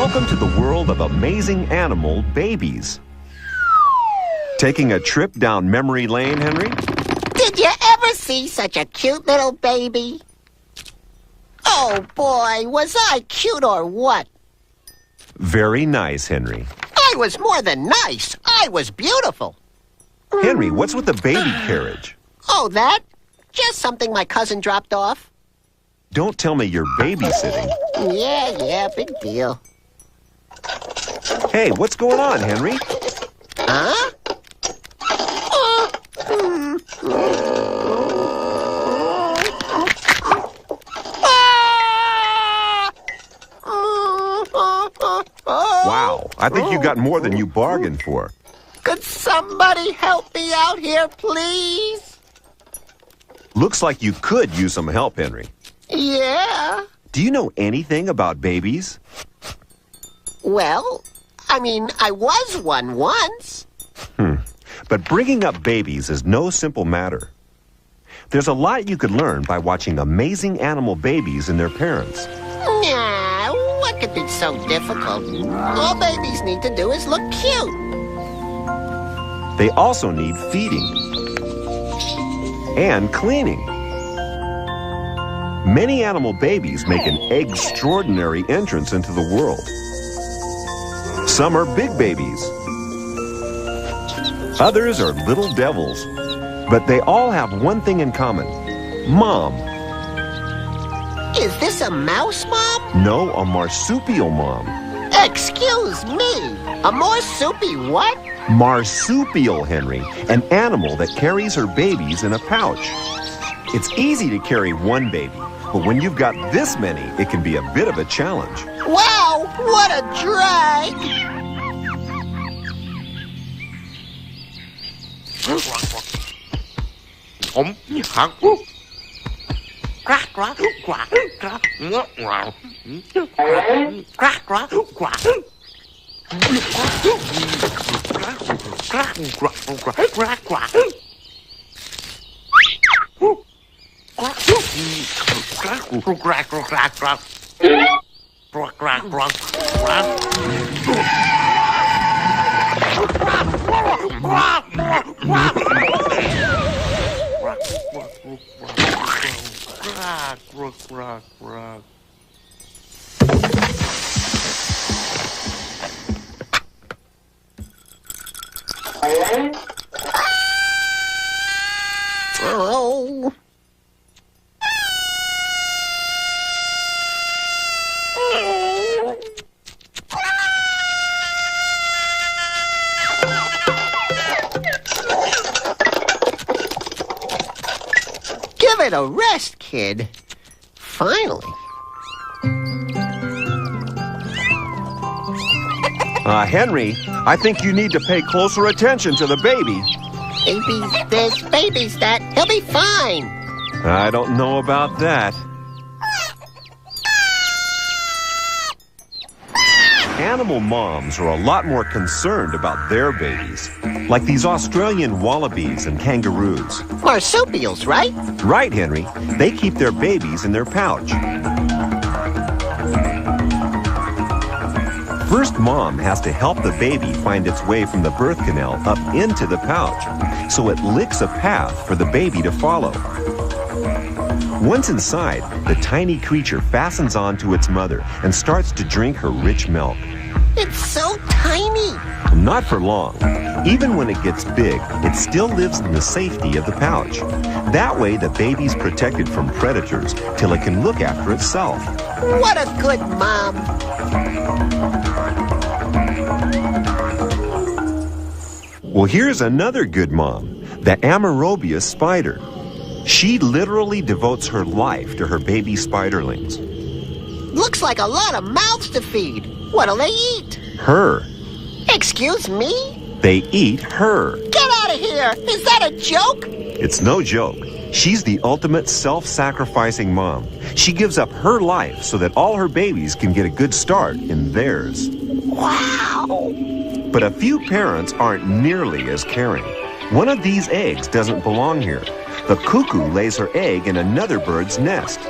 Welcome to the world of amazing animal babies. Taking a trip down memory lane, Henry? Did you ever see such a cute little baby? Oh boy, was I cute or what? Very nice, Henry. I was more than nice. I was beautiful. Henry, what's with the baby carriage? Oh, that? Just something my cousin dropped off. Don't tell me you're babysitting. Yeah, big deal. Hey, what's going on, Henry? Huh? Wow, I think you got more than you bargained for. Could somebody help me out here, please? Looks like you could use some help, Henry. Yeah. Do you know anything about babies? Well, I was one once. But bringing up babies is no simple matter. There's a lot you could learn by watching amazing animal babies and their parents. Nah, what could be so difficult? All babies need to do is look cute. They also need feeding and cleaning. Many animal babies make an extraordinary entrance into the world. Some are big babies. Others are little devils. But they all have one thing in common. Mom. Is this a mouse mom? No, a marsupial mom. Excuse me. A marsupial what? Marsupial, Henry. An animal that carries her babies in a pouch. It's easy to carry one baby, but when you've got this many, it can be a bit of a challenge. Wow, what a drag! Oh. Give it a rest, kid. Finally. Henry, I think you need to pay closer attention to the baby. Baby's this, baby's that. He'll be fine. I don't know about that. Animal moms are a lot more concerned about their babies, like these Australian wallabies and kangaroos. Marsupials, right? Right, Henry. They keep their babies in their pouch. First, mom has to help the baby find its way from the birth canal up into the pouch, so it licks a path for the baby to follow. Once inside, the tiny creature fastens onto its mother and starts to drink her rich milk. It's so tiny. Not for long. Even when it gets big, it still lives in the safety of the pouch. That way, the baby's protected from predators till it can look after itself. What a good mom. Well, here's another good mom, the Amerobius spider. She literally devotes her life to her baby spiderlings. Looks like a lot of mouths to feed. What'll they eat? Her. Excuse me? They eat her. Get out of here! Is that a joke? It's no joke. She's the ultimate self-sacrificing mom. She gives up her life so that all her babies can get a good start in theirs. Wow! But a few parents aren't nearly as caring. One of these eggs doesn't belong here. The cuckoo lays her egg in another bird's nest.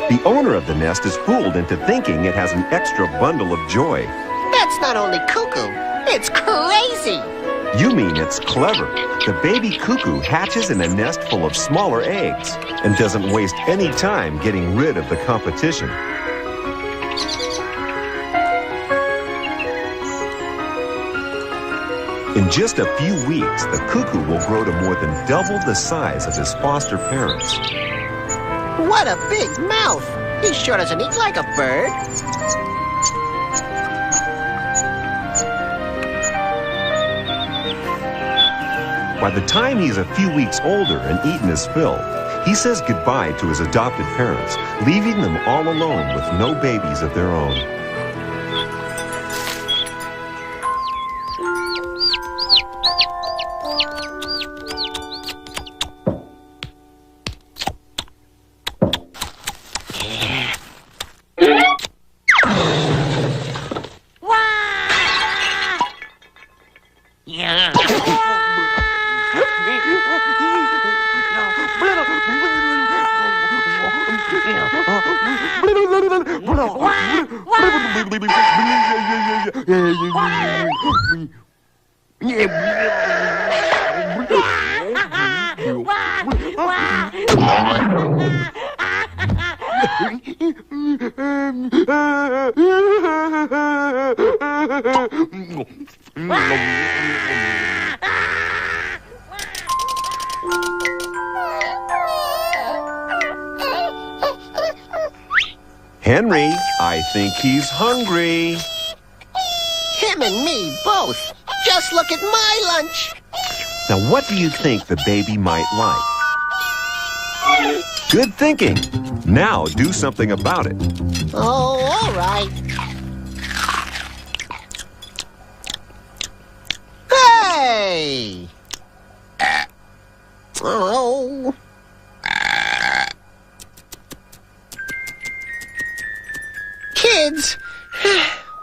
The owner of the nest is fooled into thinking it has an extra bundle of joy. That's not only cuckoo, it's crazy. You mean it's clever. The baby cuckoo hatches in a nest full of smaller eggs and doesn't waste any time getting rid of the competition. In just a few weeks, the cuckoo will grow to more than double the size of his foster parents. What a big mouth. He sure doesn't eat like a bird. By the time he's a few weeks older and eaten his fill, he says goodbye to his adopted parents, leaving them all alone with no babies of their own. Henry, I think he's hungry. Him and me both. Just look at my lunch. Now, what do you think the baby might like? Good thinking. Now do something about it. Oh, all right. Hey! Oh. Kids,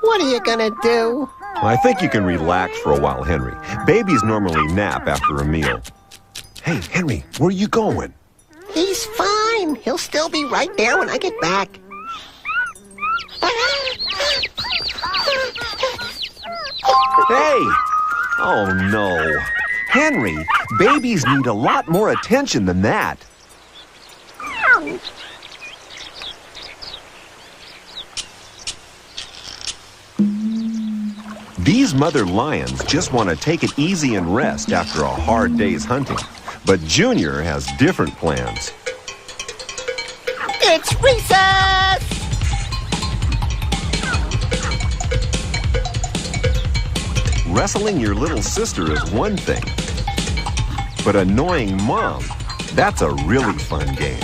what are you gonna do? I think you can relax for a while, Henry. Babies normally nap after a meal. Hey, Henry, where are you going? He's fine. He'll still be right there when I get back. Hey! Oh, no. Henry, babies need a lot more attention than that. These mother lions just want to take it easy and rest after a hard day's hunting. But Junior has different plans. It's recess! Wrestling your little sister is one thing, but annoying Mom, that's a really fun game.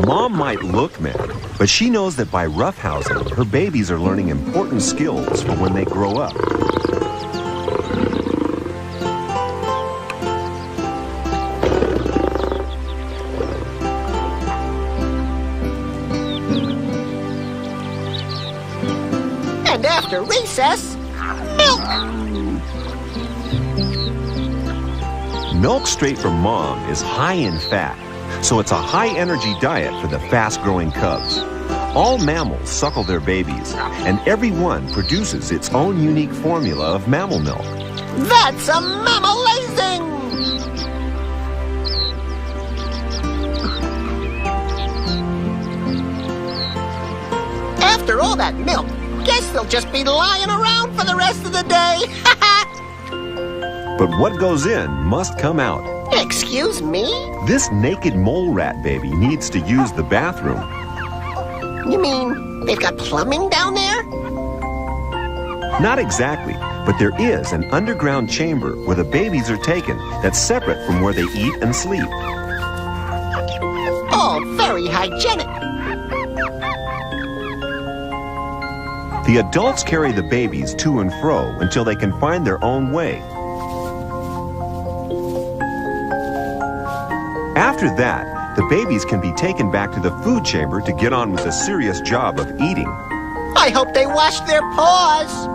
Mom might look mad, but she knows that by roughhousing, her babies are learning important skills for when they grow up. And after recess, milk! Milk straight from Mom is high in fat, so it's a high-energy diet for the fast-growing cubs. All mammals suckle their babies, and every one produces its own unique formula of mammal milk. That's a mammalazing! After all that milk, guess they'll just be lying around for the rest of the day. But what goes in must come out. Excuse me? This naked mole rat baby needs to use the bathroom. You mean they've got plumbing down there? Not exactly, but there is an underground chamber where the babies are taken that's separate from where they eat and sleep. All very hygienic. The adults carry the babies to and fro until they can find their own way. After that, the babies can be taken back to the food chamber to get on with the serious job of eating. I hope they washed their paws.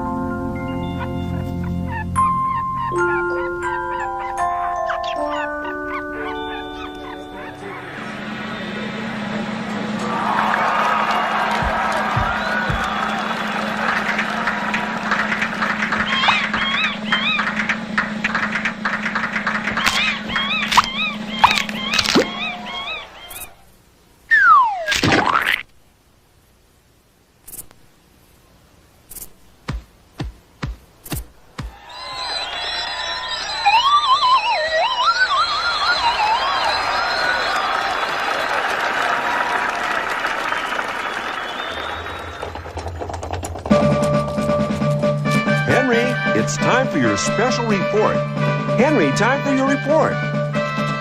special report. Henry, time for your report.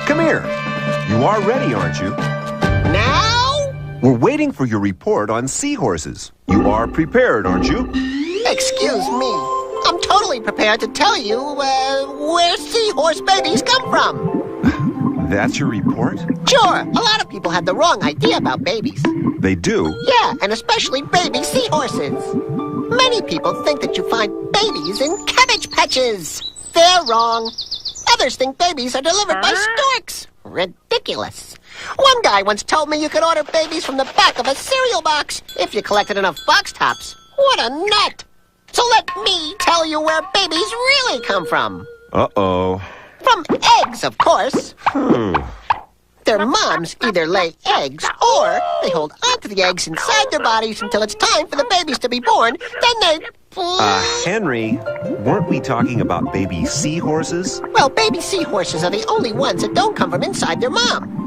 Come here. You are ready, aren't you? Now? We're waiting for your report on seahorses. You are prepared, aren't you? Excuse me. I'm totally prepared to tell you where seahorse babies come from. That's your report? Sure, a lot of people have the wrong idea about babies. They do? Yeah, and especially baby seahorses. Many people think that you find babies in cabbage patches. They're wrong. Others think babies are delivered by storks. Ridiculous. One guy once told me you could order babies from the back of a cereal box if you collected enough box tops. What a nut! So let me tell you where babies really come from. Uh-oh. From eggs, of course. Their moms either lay eggs or they hold onto the eggs inside their bodies until it's time for the babies to be born. Then they... Henry, weren't we talking about baby seahorses? Well, baby seahorses are the only ones that don't come from inside their mom.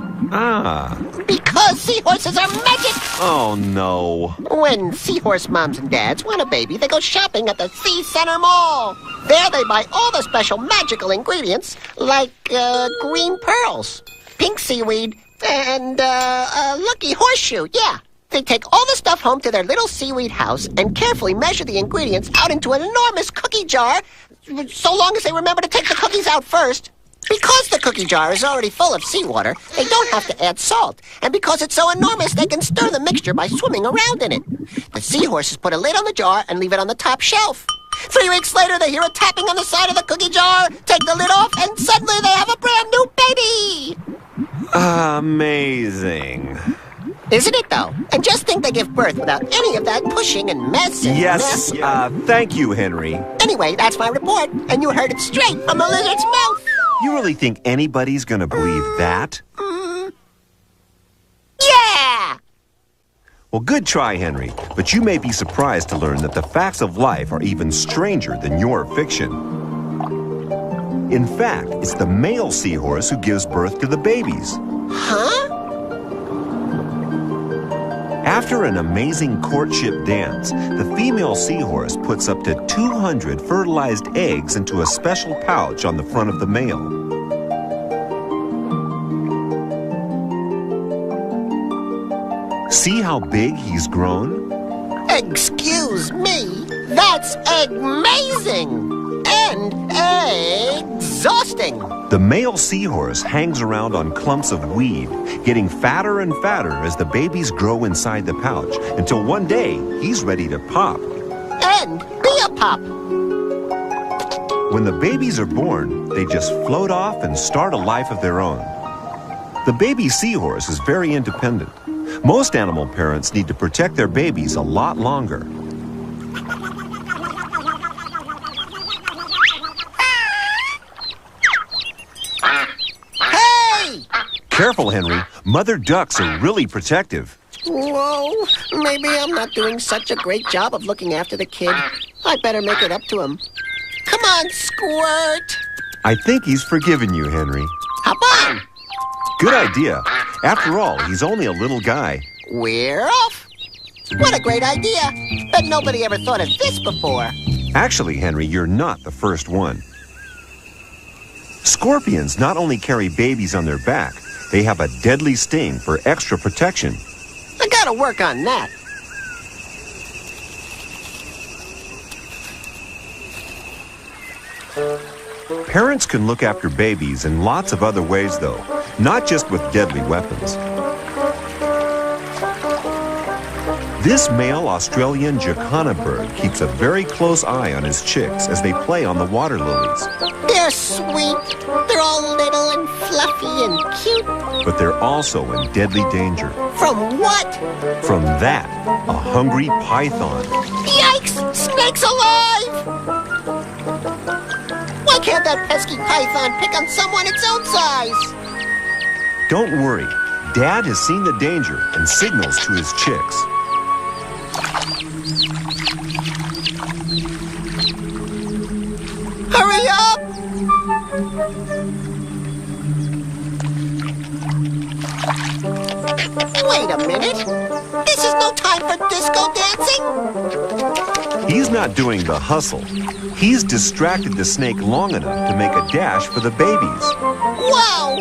Because seahorses are magic! Oh, no. When seahorse moms and dads want a baby, they go shopping at the Sea Center Mall. There they buy all the special magical ingredients, like green pearls, pink seaweed, and a lucky horseshoe, yeah. They take all the stuff home to their little seaweed house and carefully measure the ingredients out into an enormous cookie jar, so long as they remember to take the cookies out first. Because the cookie jar is already full of seawater, they don't have to add salt. And because it's so enormous, they can stir the mixture by swimming around in it. The seahorses put a lid on the jar and leave it on the top shelf. 3 weeks later, they hear a tapping on the side of the cookie jar, take the lid off, and suddenly they have a brand new baby! Amazing. Isn't it, though? And just think they give birth without any of that pushing and mess and Yes, thank you, Henry. Anyway, that's my report, and you heard it straight from the lizard's mouth. You really think anybody's gonna believe that? Yeah! Well, good try, Henry, but you may be surprised to learn that the facts of life are even stranger than your fiction. In fact, it's the male seahorse who gives birth to the babies. Huh? After an amazing courtship dance, the female seahorse puts up to 200 fertilized eggs into a special pouch on the front of the male. See how big he's grown? Excuse me, that's amazing and exhausting. The male seahorse hangs around on clumps of weed, getting fatter and fatter as the babies grow inside the pouch, until one day he's ready to pop. And be a pop. When the babies are born, they just float off and start a life of their own. The baby seahorse is very independent. Most animal parents need to protect their babies a lot longer. Careful, Henry. Mother ducks are really protective. Whoa, maybe I'm not doing such a great job of looking after the kid. I better make it up to him. Come on, Squirt. I think he's forgiven you, Henry. Hop on. Good idea. After all, he's only a little guy. We're off. What a great idea. Bet nobody ever thought of this before. Actually, Henry, you're not the first one. Scorpions not only carry babies on their back, they have a deadly sting for extra protection. I gotta work on that. Parents can look after babies in lots of other ways, though, not just with deadly weapons. This male Australian jacana bird keeps a very close eye on his chicks as they play on the water lilies. They're sweet. They're all little and fluffy and cute. But they're also in deadly danger. From what? From that, a hungry python. Yikes! Snakes alive! Why can't that pesky python pick on someone its own size? Don't worry. Dad has seen the danger and signals to his chicks. Hurry up! Wait a minute. This is no time for disco dancing. He's not doing the hustle. He's distracted the snake long enough to make a dash for the babies. Wow!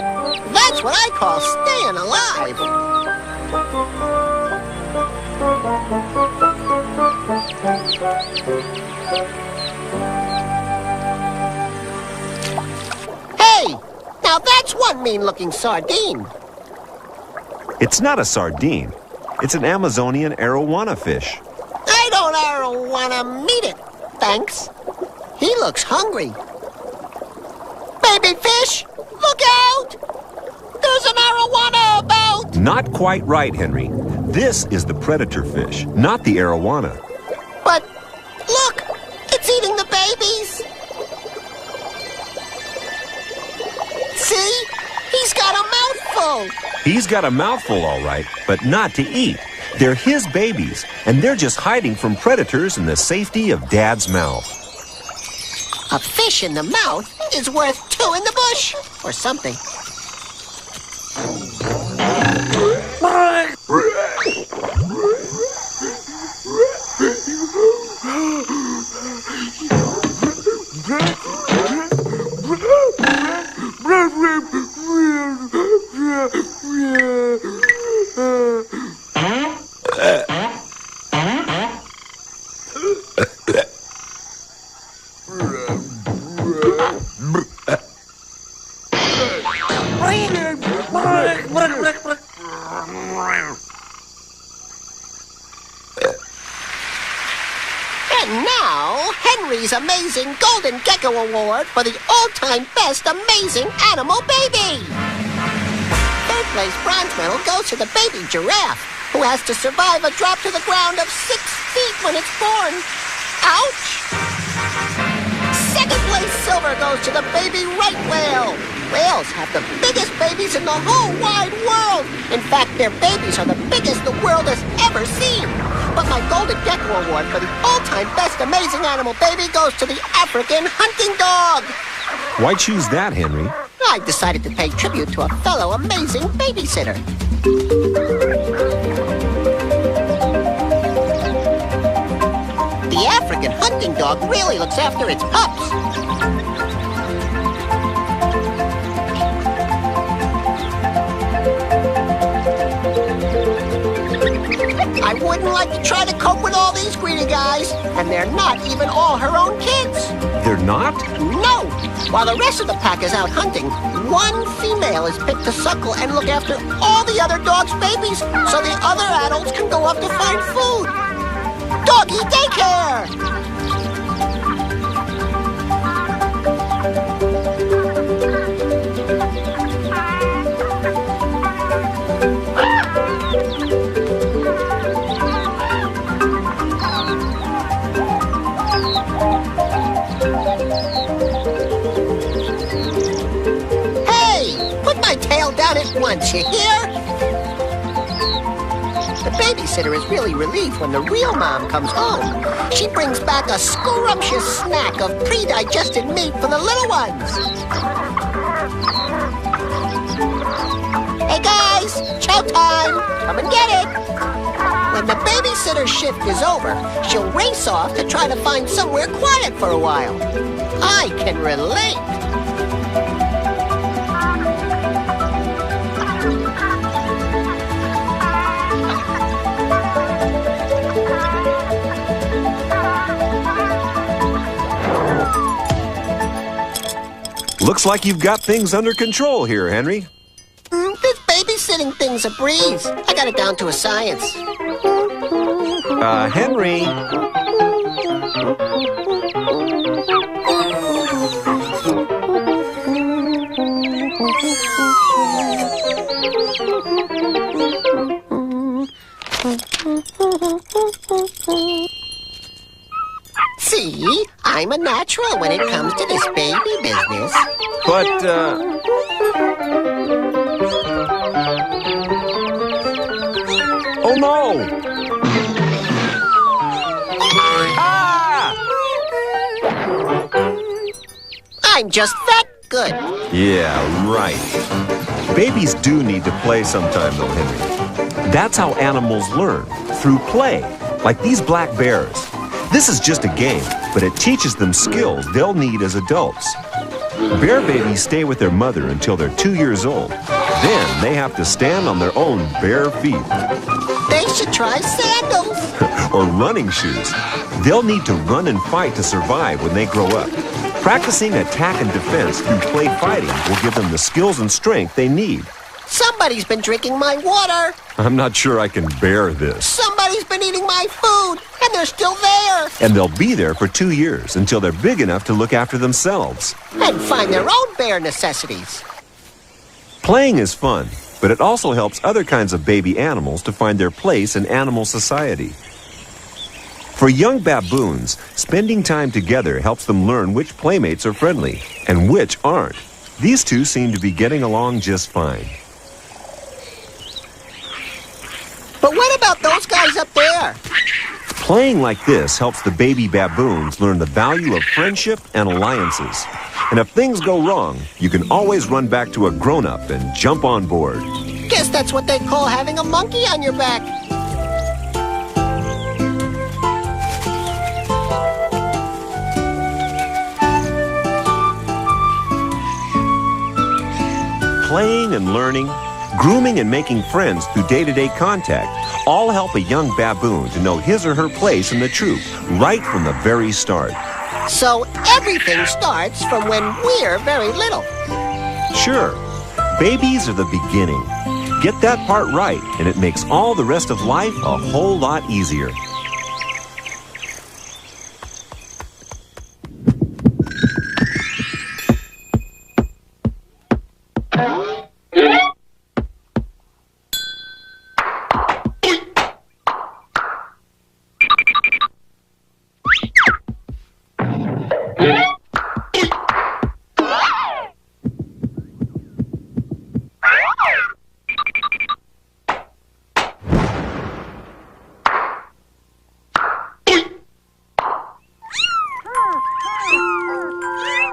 That's what I call staying alive. Hey! Now that's one mean-looking sardine. It's not a sardine. It's an Amazonian arowana fish. I don't wanna meet it, thanks. He looks hungry. Baby fish, look out! There's an arowana about! Not quite right, Henry. This is the predator fish, not the arowana. But look, it's eating the babies. See? He's got a mouthful. He's got a mouthful, all right, but not to eat. They're his babies, and they're just hiding from predators in the safety of Dad's mouth. A fish in the mouth is worth two in the bush, or something. And now, Henry's Amazing Golden Gecko Award for the all-time best amazing animal baby. Third place bronze medal goes to the baby giraffe, who has to survive a drop to the ground of 6 feet when it's born. Ouch! Second place silver goes to the baby right whale. Whales have the biggest babies in the whole wide world. In fact, their babies are the biggest the world has ever seen. But my Golden Gecko Award for the all-time best amazing animal baby goes to the African hunting dog. Why choose that, Henry? I decided to pay tribute to a fellow amazing babysitter. The African hunting dog really looks after its pups. I wouldn't like to try to cope with all these greedy guys, and they're not even all her own kids. They're not? No! While the rest of the pack is out hunting, one female is picked to suckle and look after all the other dogs' babies so the other adults can go off to find food. Doggy daycare! Down at once, you hear? The babysitter is really relieved when the real mom comes home. She brings back a scrumptious snack of pre-digested meat for the little ones. Hey guys, chow time! Come and get it! When the babysitter's shift is over, she'll race off to try to find somewhere quiet for a while. I can relate. Looks like you've got things under control here, Henry. This babysitting thing's a breeze. I got it down to a science. Henry. See, I'm a natural when it comes to this baby business. But, oh no! Ah! I'm just that good. Yeah, right. Babies do need to play sometime, though, Henry. That's how animals learn, through play, like these black bears. This is just a game, but it teaches them skills they'll need as adults. Bear babies stay with their mother until they're 2 years old. Then they have to stand on their own bare feet. They should try sandals. Or running shoes. They'll need to run and fight to survive when they grow up. Practicing attack and defense through play fighting will give them the skills and strength they need. Somebody's been drinking my water. I'm not sure I can bear this. Somebody's been eating my food, and they're still there. And they'll be there for 2 years until they're big enough to look after themselves. And find their own bare necessities. Playing is fun, but it also helps other kinds of baby animals to find their place in animal society. For young baboons, spending time together helps them learn which playmates are friendly and which aren't. These two seem to be getting along just fine. But what about those guys up there? Playing like this helps the baby baboons learn the value of friendship and alliances. And if things go wrong, you can always run back to a grown-up and jump on board. Guess that's what they call having a monkey on your back. Playing and learning, grooming and making friends through day-to-day contact all help a young baboon to know his or her place in the troop right from the very start. So everything starts from when we're very little. Sure, babies are the beginning. Get that part right, and it makes all the rest of life a whole lot easier.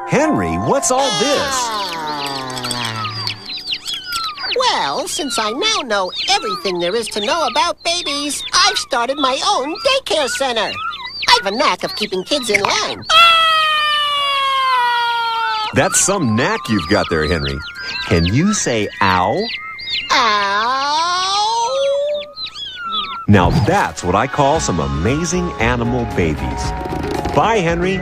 Henry, what's all this? Well, since I now know everything there is to know about babies, I've started my own daycare center. I have a knack of keeping kids in line. That's some knack you've got there, Henry. Can you say ow? Ow! Now that's what I call some amazing animal babies. Bye, Henry.